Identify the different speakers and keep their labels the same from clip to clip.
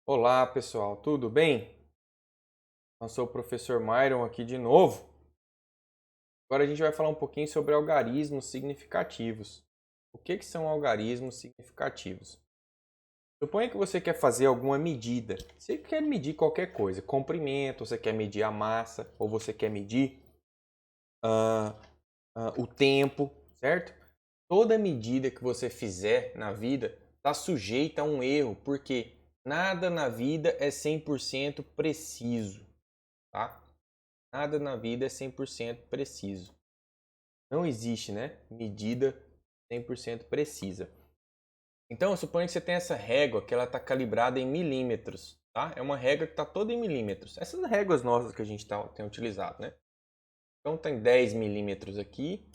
Speaker 1: Olá pessoal, tudo bem? Eu sou o professor Myron aqui de novo. Agora a gente vai falar um pouquinho sobre algarismos significativos. O que são algarismos significativos? Suponha que você quer fazer alguma medida. Você quer medir qualquer coisa, comprimento, você quer medir a massa, ou você quer medir o tempo, certo? Toda medida que você fizer na vida está sujeita a um erro, porque nada na vida é 100% preciso, tá? Nada na vida é 100% preciso. Não existe, né, medida 100% precisa. Então, eu suponho que você tem essa régua que ela está calibrada em milímetros, tá? É uma régua que está toda em milímetros. Essas réguas nossas que a gente tem utilizado, né? Então, tem 10 milímetros aqui,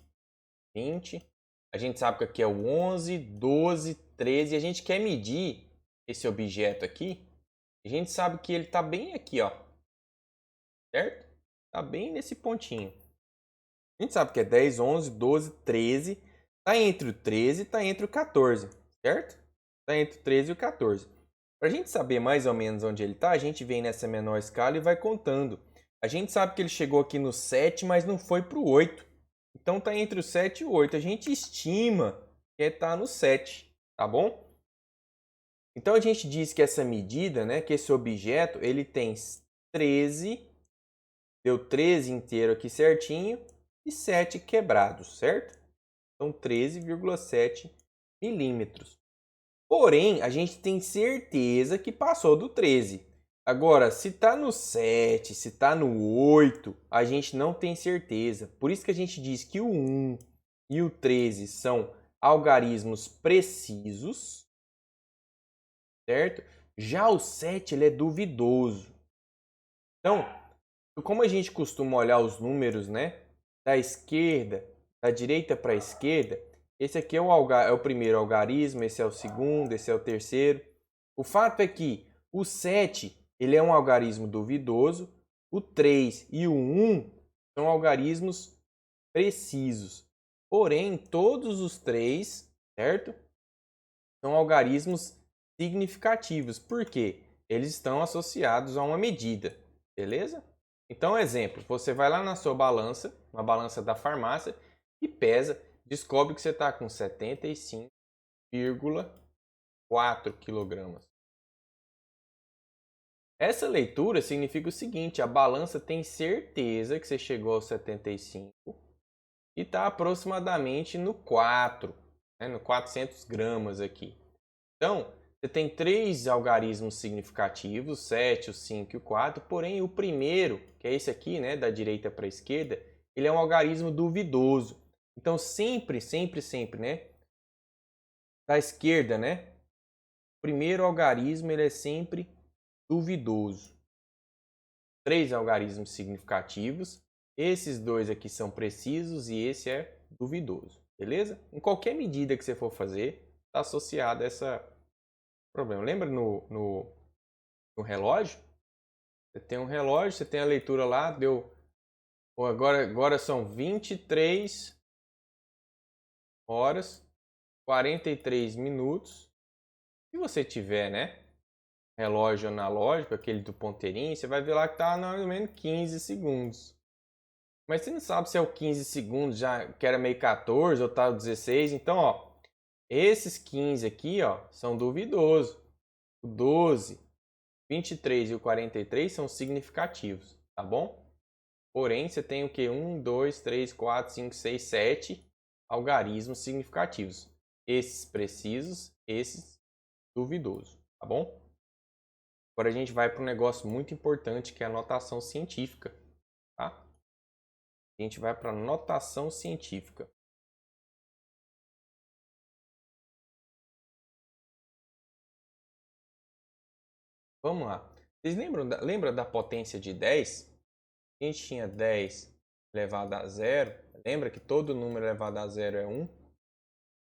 Speaker 1: 20. A gente sabe que aqui é o 11, 12, 13. E a gente quer medir esse objeto aqui. A gente sabe que ele está bem aqui, ó. Certo? Está bem nesse pontinho. A gente sabe que é 10, 11, 12, 13. Está entre o 13 e está entre o 14, certo? Está entre o 13 e o 14. Para a gente saber mais ou menos onde ele está, a gente vem nessa menor escala e vai contando. A gente sabe que ele chegou aqui no 7, mas não foi para o 8. Então está entre o 7 e o 8. A gente estima que está no 7, tá bom? Então a gente diz que essa medida, né, que esse objeto, ele tem 13, deu 13 inteiro aqui certinho, e 7 quebrados, certo? Então 13,7 milímetros. Porém, a gente tem certeza que passou do 13. Agora, se está no 7, se está no 8, a gente não tem certeza. Por isso que a gente diz que o 1 e o 13 são algarismos precisos, certo? Já o 7 ele é duvidoso. Então, como a gente costuma olhar os números, né, da esquerda, da direita para a esquerda, esse aqui é o primeiro algarismo, esse é o segundo, esse é o terceiro. O fato é que o 7 ele é um algarismo duvidoso, o 3 e o 1 são algarismos precisos. Porém, todos os três, certo? São algarismos significativos. Por quê? Eles estão associados a uma medida, beleza? Então, exemplo, você vai lá na sua balança, na balança da farmácia, e pesa, descobre que você está com 75,4 quilogramas. Essa leitura significa o seguinte, a balança tem certeza que você chegou aos 75 e está aproximadamente no 4, né, no 400 gramas aqui. Então, você tem três algarismos significativos, o 7, o 5 e o 4, porém o primeiro, que é esse aqui, né, da direita para a esquerda, ele é um algarismo duvidoso. Então, sempre, sempre, sempre, né, da esquerda, né, o primeiro algarismo ele é sempre duvidoso. Três algarismos significativos, esses dois aqui são precisos e esse é duvidoso, beleza? Em qualquer medida que você for fazer, está associado a esse problema. Lembra no relógio? Você tem um relógio, você tem a leitura lá, deu. Agora são 23 horas, 43 minutos. Se você tiver, né, relógio analógico, aquele do ponteirinho, você vai ver lá que está mais ou menos 15 segundos. Mas você não sabe se é o 15 segundos, já que era meio 14 ou tá o 16. Então, ó, esses 15 aqui, ó, são duvidosos. O 12, 23 e o 43 são significativos, tá bom? Porém, você tem o que? 1, 2, 3, 4, 5, 6, 7 algarismos significativos. Esses precisos, esses duvidosos, tá bom? Agora a gente vai para um negócio muito importante que é a notação científica, tá? A gente vai para a notação científica. Vamos lá. Vocês lembram da potência de 10? A gente tinha 10 elevado a zero. Lembra que todo número elevado a zero é 1?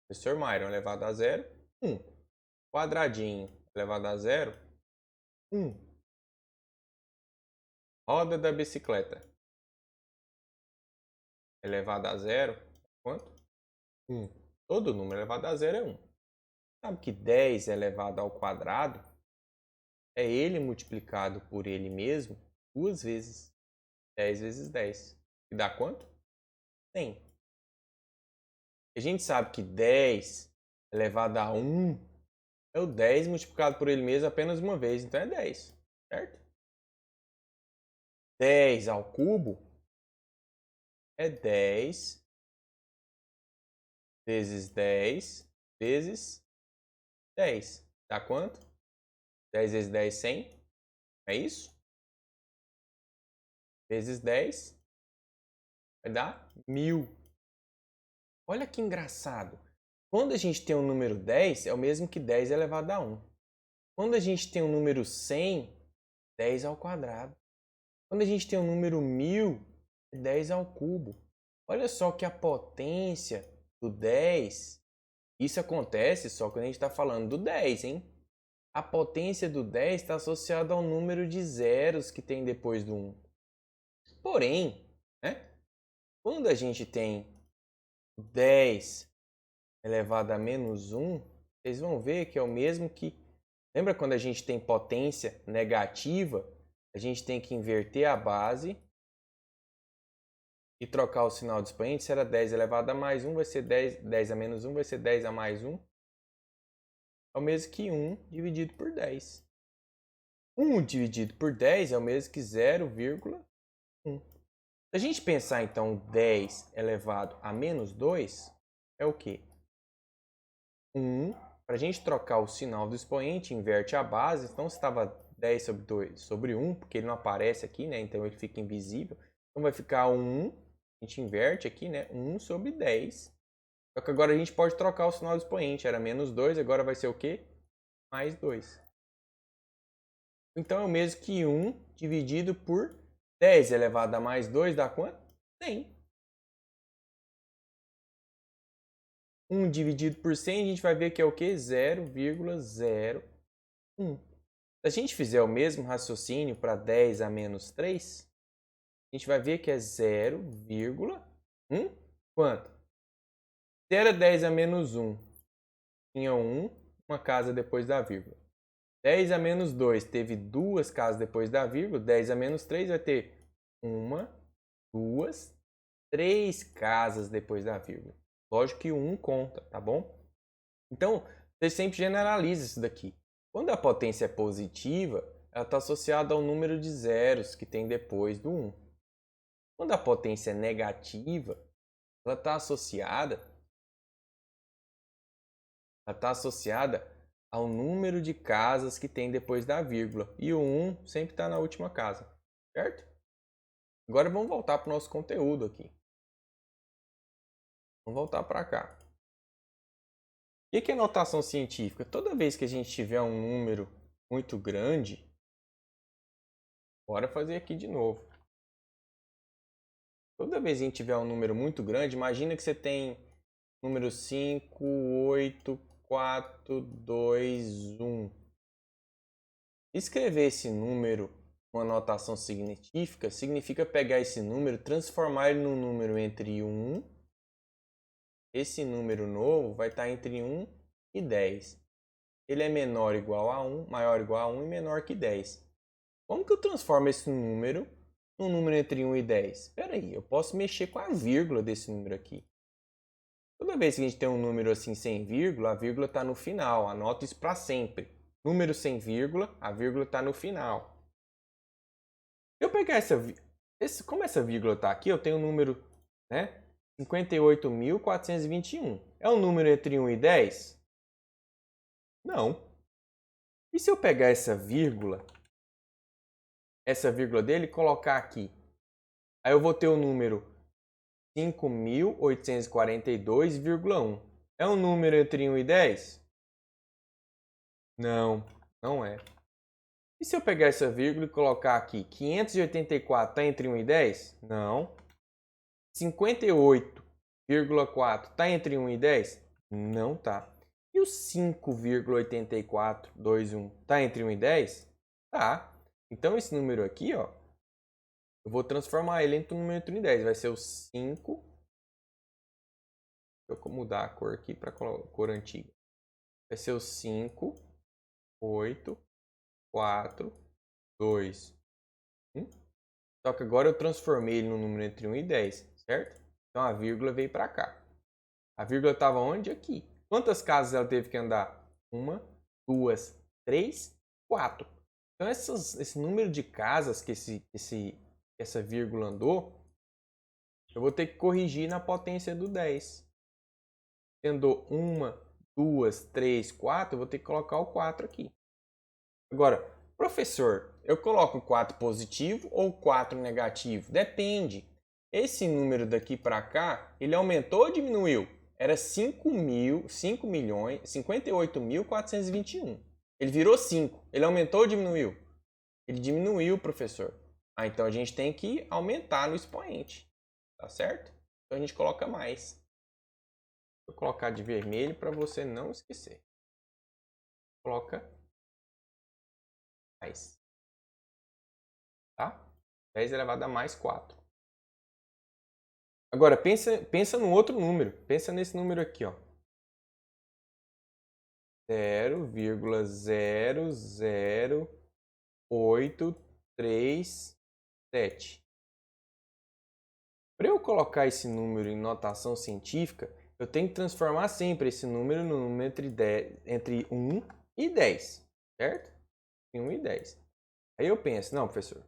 Speaker 1: Professor Myron elevado a zero, 1. Quadradinho elevado a zero, 1. Roda da bicicleta elevado a zero, quanto? 1. Todo número elevado a zero é 1. Sabe que 10 elevado ao quadrado é ele multiplicado por ele mesmo 2 vezes. 10 vezes 10. E dá quanto? 100. A gente sabe que 10 elevado a 1 é o 10 multiplicado por ele mesmo apenas uma vez. Então é 10, certo? 10 ao cubo é 10 vezes 10 vezes 10. Dá quanto? 10 vezes 10, 100. É isso? Vezes 10 vai dar 1000. Olha que engraçado. Quando a gente tem o número 10, é o mesmo que 10 elevado a 1. Quando a gente tem o número 100, 10 ao quadrado. Quando a gente tem o número 1000, é 10 ao cubo. Olha só que a potência do 10, isso acontece só quando a gente está falando do 10, hein? A potência do 10 está associada ao número de zeros que tem depois do 1. Porém, né, quando a gente tem 10 elevado a menos 1, vocês vão ver que é o mesmo que... Lembra quando a gente tem potência negativa? A gente tem que inverter a base e trocar o sinal do expoente. Se era 10 elevado a mais 1, vai ser 10, 10 a menos 1, vai ser 10 a mais 1. É o mesmo que 1 dividido por 10. 1 dividido por 10 é o mesmo que 0,1. Se a gente pensar, então, 10 elevado a menos 2, é o quê? 1. Para a gente trocar o sinal do expoente, inverte a base. Então, se estava 10 sobre 2 sobre 1, porque ele não aparece aqui, né? Então, ele fica invisível. Então, vai ficar 1. A gente inverte aqui, né? 1 sobre 10. Só que agora a gente pode trocar o sinal do expoente. Era menos 2, agora vai ser o quê? Mais 2. Então, é o mesmo que 1 dividido por 10 elevado a mais 2 dá quanto? 100. 1 dividido por 100, a gente vai ver que é o quê? 0,01. Se a gente fizer o mesmo raciocínio para 10 a menos 3, a gente vai ver que é 0,1. Quanto? Se era 10 a menos 1, tinha 1, uma casa depois da vírgula. 10 a menos 2 teve duas casas depois da vírgula. 10 a menos 3 vai ter uma, duas, três casas depois da vírgula. Lógico que o 1 conta, tá bom? Então, você sempre generaliza isso daqui. Quando a potência é positiva, ela está associada ao número de zeros que tem depois do 1. Quando a potência é negativa, ela está associada ao número de casas que tem depois da vírgula. E o 1 sempre está na última casa, certo? Agora vamos voltar para o nosso conteúdo aqui. Vamos voltar para cá. O que é notação científica? Toda vez que a gente tiver um número muito grande, bora fazer aqui de novo. Toda vez que a gente tiver um número muito grande, imagina que você tem número 5, 8, 4, 2, 1. Escrever esse número com a notação científica significa pegar esse número, transformar ele num número entre 1. Esse número novo vai estar entre 1 e 10. Ele é menor ou igual a 1, maior ou igual a 1 e menor que 10. Como que eu transformo esse número num número entre 1 e 10? Espera aí, eu posso mexer com a vírgula desse número aqui. Toda vez que a gente tem um número assim sem vírgula, a vírgula está no final. Anota isso para sempre. Número sem vírgula, a vírgula está no final. Se eu pegar como essa vírgula está aqui, eu tenho o número, né, 58.421. É um número entre 1 e 10? Não. E se eu pegar essa vírgula dele e colocar aqui? Aí eu vou ter o número 5.842,1. É um número entre 1 e 10? Não, não é. E se eu pegar essa vírgula e colocar aqui? 584 está entre 1 e 10? Não. 58,4 está entre 1 e 10? Não tá. E o 5,8421 está entre 1 e 10? Tá. Então esse número aqui, ó, eu vou transformar ele em um número entre 1 e 10. Vai ser o 5. Deixa eu mudar a cor aqui para a cor antiga. Vai ser o 5, 8, 4, 2, 1. Só que agora eu transformei ele no número entre 1 e 10, certo? Então a vírgula veio para cá. A vírgula estava onde? Aqui. Quantas casas ela teve que andar? 1, 2, 3, 4. Então esse número de casas que essa vírgula andou, eu vou ter que corrigir na potência do 10. Se andou 1, 2, 3, 4, eu vou ter que colocar o 4 aqui. Agora, professor, eu coloco o 4 positivo ou o 4 negativo? Depende. Esse número daqui para cá, ele aumentou ou diminuiu? Era 58.421. Ele virou 5. Ele aumentou ou diminuiu? Ele diminuiu, professor. Então a gente tem que aumentar no expoente. Tá certo? Então a gente coloca mais. Vou colocar de vermelho para você não esquecer. Coloca mais. Tá? 10 elevado a mais 4. Agora, pensa no outro número. Pensa nesse número aqui, ó. 0,00837. Para eu colocar esse número em notação científica, eu tenho que transformar sempre esse número no número entre 1 e 10, certo? Entre 1 e 10. Aí eu penso, não, professor,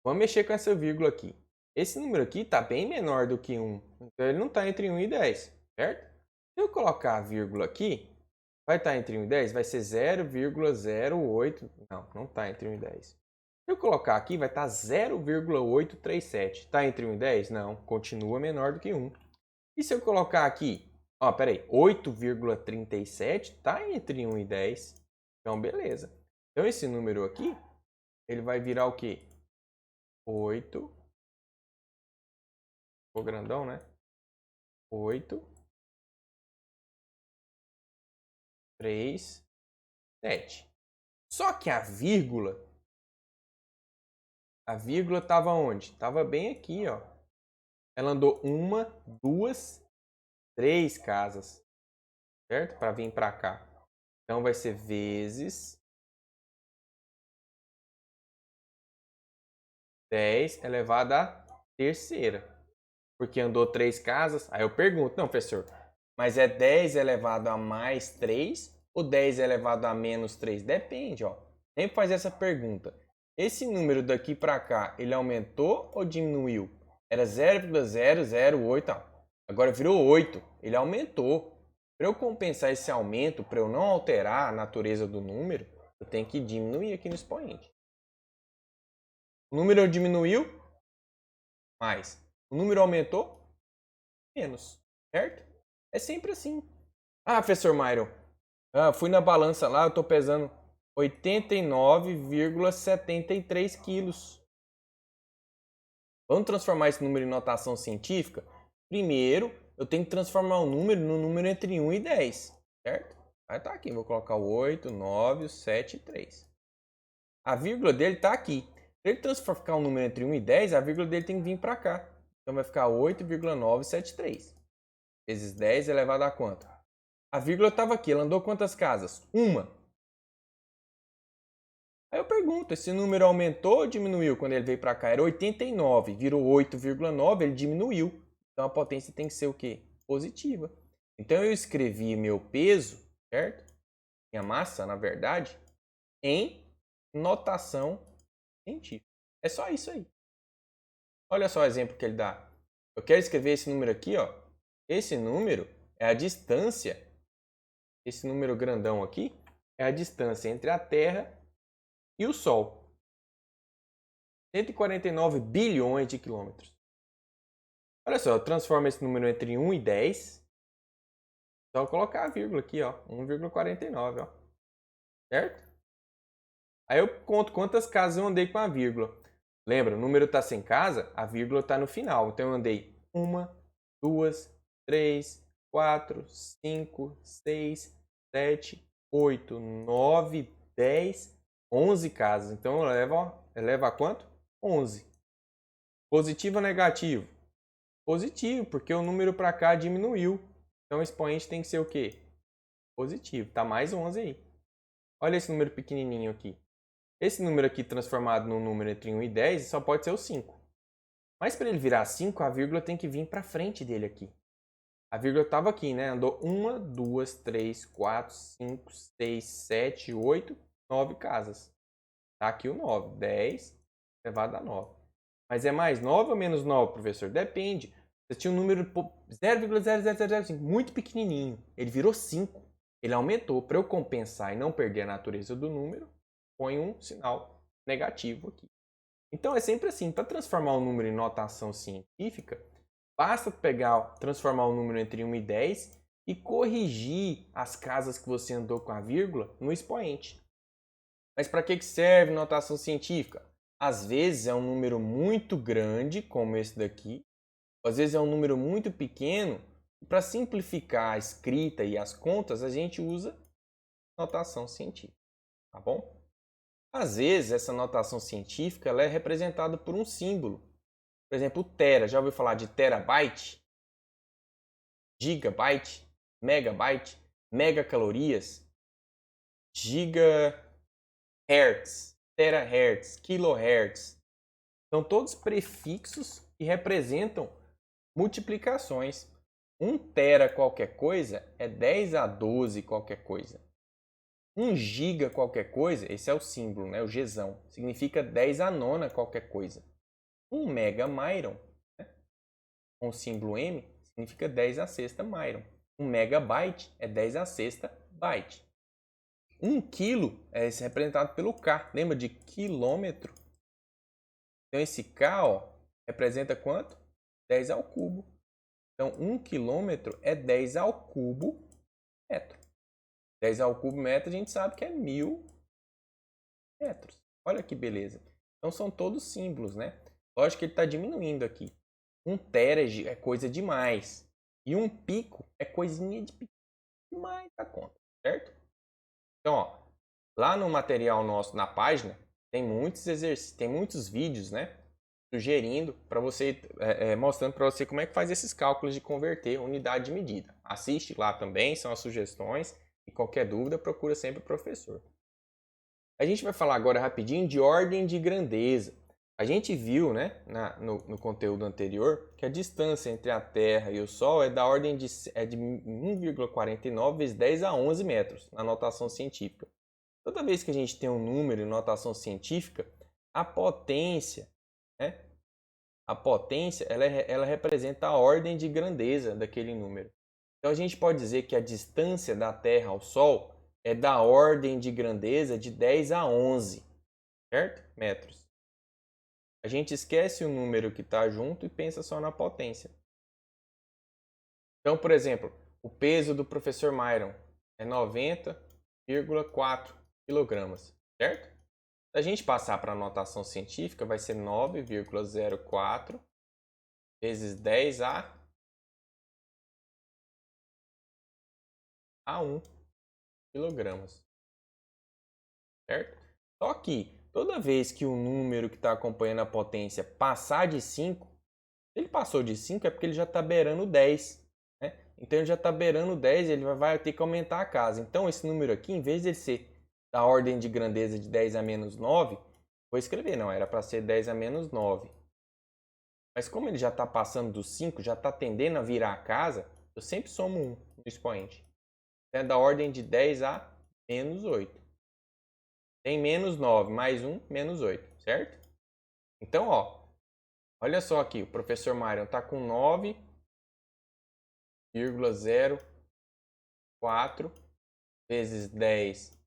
Speaker 1: vamos mexer com essa vírgula aqui. Esse número aqui está bem menor do que 1, então ele não está entre 1 e 10, certo? Se eu colocar a vírgula aqui, vai estar entre 1 e 10? Vai ser 0,08. Não está entre 1 e 10. Se eu colocar aqui, vai estar 0,837. Está entre 1 e 10? Não, continua menor do que 1. E se eu colocar aqui, ó, peraí, 8,37 está entre 1 e 10. Então, beleza. Então, esse número aqui, ele vai virar o quê? 8. Ficou grandão, né? 8, 3, 7. Só que a vírgula estava onde? Estava bem aqui, ó. Ela andou 1, 2, 3 casas, certo? Para vir para cá. Então vai ser vezes 10 elevado à terceira. Porque andou 3 casas. Aí eu pergunto, não, professor, mas é 10 elevado a mais 3 ou 10 elevado a menos 3? Depende, ó. Sempre faz essa pergunta. Esse número daqui para cá, ele aumentou ou diminuiu? Era 0,008, agora virou 8. Ele aumentou. Para eu compensar esse aumento, para eu não alterar a natureza do número, eu tenho que diminuir aqui no expoente. O número diminuiu? Mais. O número aumentou? Menos. Certo? É sempre assim. Ah, professor Myron, fui na balança lá, eu estou pesando 89,73 quilos. Vamos transformar esse número em notação científica? Primeiro, eu tenho que transformar o número no número entre 1 e 10, certo? Vai estar aqui, vou colocar o 8, 9, 7 e 3. A vírgula dele está aqui. Para ele transformar um número entre 1 e 10, a vírgula dele tem que vir para cá. Então vai ficar 8,973. Vezes 10 elevado a quanto? A vírgula estava aqui, ela andou quantas casas? Uma. Aí eu pergunto, esse número aumentou ou diminuiu quando ele veio para cá? Era 89, virou 8,9, ele diminuiu. Então a potência tem que ser o quê? Positiva. Então eu escrevi meu peso, certo? Minha massa, na verdade, em notação científica. É só isso aí. Olha só o exemplo que ele dá. Eu quero escrever esse número aqui, ó. Esse número é a distância, esse número grandão aqui, é a distância entre a Terra e o Sol. 149 bilhões de quilômetros. Olha só, eu transformo esse número entre 1 e 10. Só colocar a vírgula aqui, ó. 1,49, ó. Certo? Aí eu conto quantas casas eu andei com a vírgula. Lembra, o número está sem casa, a vírgula está no final. Então eu andei 1, 2, 3, 4, 5, 6, 7, 8, 9, 10, 11 casas. Então eleva a quanto? 11. Positivo ou negativo? Positivo, porque o número para cá diminuiu. Então o expoente tem que ser o quê? Positivo. Tá mais 11 aí. Olha esse número pequenininho aqui. Esse número aqui transformado num número entre 1 e 10 só pode ser o 5. Mas para ele virar 5, a vírgula tem que vir para frente dele aqui. A vírgula estava aqui, né? Andou 1, 2, 3, 4, 5, 6, 7, 8, 9 casas. Tá aqui o 9. 10 elevado a 9. Mas é mais 9 ou menos 9, professor? Depende. Você tinha um número 0,00005, muito pequenininho. Ele virou 5. Ele aumentou. Para eu compensar e não perder a natureza do número, põe um sinal negativo aqui. Então é sempre assim. Para transformar um número em notação científica, basta transformar o número entre 1 e 10 e corrigir as casas que você andou com a vírgula no expoente. Mas para que serve notação científica? Às vezes é um número muito grande, como esse daqui. Às vezes é um número muito pequeno. Para simplificar a escrita e as contas, a gente usa notação científica. Tá bom? Às vezes, essa notação científica ela é representada por um símbolo. Por exemplo, o tera. Já ouviu falar de terabyte? Gigabyte? Megabyte? Megacalorias? Gigahertz? Terahertz? Kilohertz? São todos prefixos que representam multiplicações. 1 tera qualquer coisa é 10 a 12 qualquer coisa. 1 giga qualquer coisa, esse é o símbolo, né? O Gzão, significa 10 a nona qualquer coisa. 1 mega myron, né? Com o símbolo M, significa 10 a sexta myron. 1 megabyte é 10 a sexta byte. 1 quilo é representado pelo K. Lembra de quilômetro? Então esse K representa quanto? 10 ao cubo. Então 1 quilômetro é 10 ao cubo metro. 10 ao cubo metro a gente sabe que é 1000 metros. Olha que beleza. Então são todos símbolos, né? Lógico que ele está diminuindo aqui. 1 tera é coisa demais. E 1 pico é coisinha demais da conta, certo? Então, ó, lá no material nosso, na página, tem muitos exercícios, tem muitos vídeos, né? Sugerindo para você, mostrando para você como é que faz esses cálculos de converter unidade de medida. Assiste lá também, são as sugestões. E qualquer dúvida, procura sempre o professor. A gente vai falar agora rapidinho de ordem de grandeza. A gente viu, né, no conteúdo anterior, que a distância entre a Terra e o Sol é da ordem de 1,49 vezes 10 a 11 metros, na notação científica. Toda vez que a gente tem um número em notação científica, a potência, né, ela representa a ordem de grandeza daquele número. Então a gente pode dizer que a distância da Terra ao Sol é da ordem de grandeza de 10 a 11, certo? Metros. A gente esquece o número que está junto e pensa só na potência. Então, por exemplo, o peso do professor Myron é 90,4 kg, certo? Se a gente passar para a notação científica, vai ser 9,04 vezes 10 a 1 kg, certo? Só que toda vez que o número que está acompanhando a potência passar de 5, se ele passou de 5 é porque ele já está beirando 10. Né? Então ele já está beirando 10, ele vai ter que aumentar a casa. Então esse número aqui, em vez de ele ser da ordem de grandeza de 10 a menos 9, vou escrever, não, era para ser 10 a menos 9. Mas como ele já está passando dos 5, já está tendendo a virar a casa, eu sempre somo 1 no expoente. É da ordem de 10 a menos 8. Tem menos 9, mais 1, menos 8, certo? Então, ó, olha só aqui, o professor Myron está com 9,04 vezes 10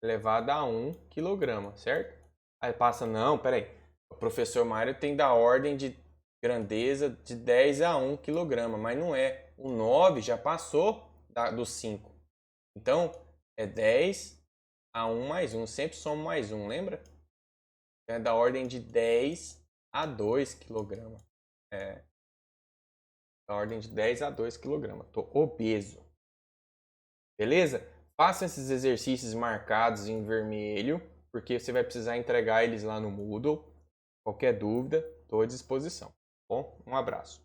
Speaker 1: elevado a 1 kg, certo? Aí passa, não, peraí, o professor Myron tem da ordem de grandeza de 10 a 1 kg, mas não é. O 9 já passou dos 5. Então, é 10 a 1 mais 1. Sempre somo mais 1, lembra? É da ordem de 10 a 2 kg. É. Da ordem de 10 a 2 kg. Estou obeso. Beleza? Faça esses exercícios marcados em vermelho, porque você vai precisar entregar eles lá no Moodle. Qualquer dúvida, estou à disposição. Bom, um abraço.